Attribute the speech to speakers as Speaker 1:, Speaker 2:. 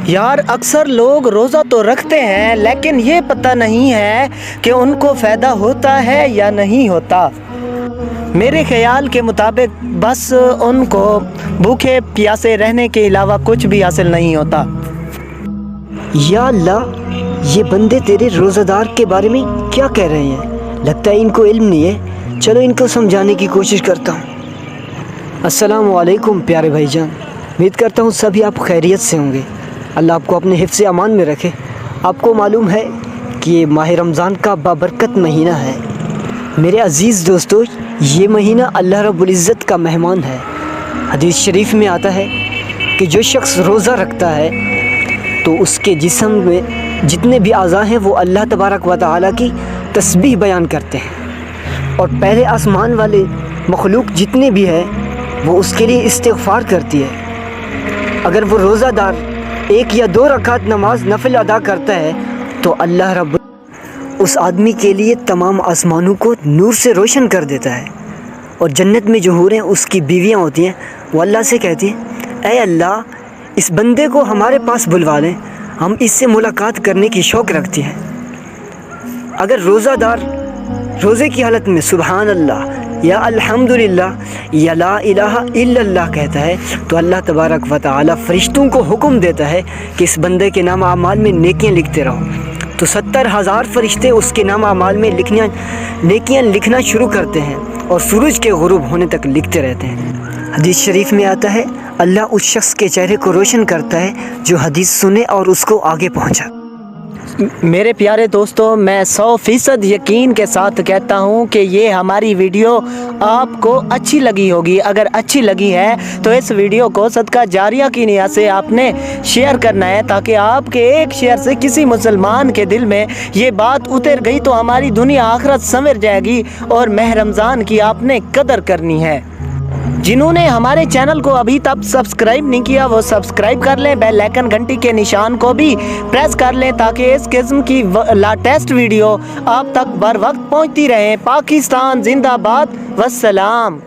Speaker 1: یار اکثر لوگ روزہ تو رکھتے ہیں لیکن یہ پتہ نہیں ہے کہ ان کو فائدہ ہوتا ہے یا نہیں ہوتا۔ میرے خیال کے مطابق بس ان کو بھوکے پیاسے رہنے کے علاوہ کچھ بھی حاصل نہیں ہوتا۔
Speaker 2: یا اللہ، یہ بندے تیرے روزہ دار کے بارے میں کیا کہہ رہے ہیں؟ لگتا ہے ان کو علم نہیں ہے، چلو ان کو سمجھانے کی کوشش کرتا ہوں۔ السلام علیکم پیارے بھائی جان، امید کرتا ہوں سبھی آپ خیریت سے ہوں گے۔ اللہ آپ کو اپنے حفظ امان میں رکھے۔ آپ کو معلوم ہے کہ یہ ماہ رمضان کا بابرکت مہینہ ہے۔ میرے عزیز دوستو، یہ مہینہ اللہ رب العزت کا مہمان ہے۔ حدیث شریف میں آتا ہے کہ جو شخص روزہ رکھتا ہے تو اس کے جسم میں جتنے بھی اعضاء ہیں وہ اللہ تبارک و تعالیٰ کی تسبیح بیان کرتے ہیں، اور پہلے آسمان والے مخلوق جتنے بھی ہیں وہ اس کے لیے استغفار کرتی ہے۔ اگر وہ روزہ دار 1 یا 2 رکعت نماز نفل ادا کرتا ہے تو اللہ رب اس آدمی کے لیے تمام آسمانوں کو نور سے روشن کر دیتا ہے، اور جنت میں جو حوریں اس کی بیویاں ہوتی ہیں وہ اللہ سے کہتی ہیں، اے اللہ اس بندے کو ہمارے پاس بلوا لیں، ہم اس سے ملاقات کرنے کی شوق رکھتی ہیں۔ اگر روزہ دار روزے کی حالت میں سبحان اللہ یا الحمدللہ یا لا الہ الا اللہ کہتا ہے تو اللہ تبارک و تعالی فرشتوں کو حکم دیتا ہے کہ اس بندے کے نام اعمال میں نیکیاں لکھتے رہو، تو 70,000 فرشتے اس کے نام اعمال میں نیکیاں لکھنا شروع کرتے ہیں اور سورج کے غروب ہونے تک لکھتے رہتے ہیں۔ حدیث شریف میں آتا ہے اللہ اس شخص کے چہرے کو روشن کرتا ہے جو حدیث سنے اور اس کو آگے پہنچا۔
Speaker 1: میرے پیارے دوستو، میں 100% یقین کے ساتھ کہتا ہوں کہ یہ ہماری ویڈیو آپ کو اچھی لگی ہوگی۔ اگر اچھی لگی ہے تو اس ویڈیو کو صدقہ جاریہ کی نیت سے آپ نے شیئر کرنا ہے، تاکہ آپ کے ایک شیئر سے کسی مسلمان کے دل میں یہ بات اتر گئی تو ہماری دنیا آخرت سنور جائے گی، اور ماہ رمضان کی آپ نے قدر کرنی ہے۔ جنہوں نے ہمارے چینل کو ابھی تک سبسکرائب نہیں کیا وہ سبسکرائب کر لیں، بیل آئیکن گھنٹی کے نشان کو بھی پریس کر لیں تاکہ اس قسم کی لیٹسٹ ویڈیو آپ تک بر وقت پہنچتی رہیں۔ پاکستان زندہ باد، والسلام۔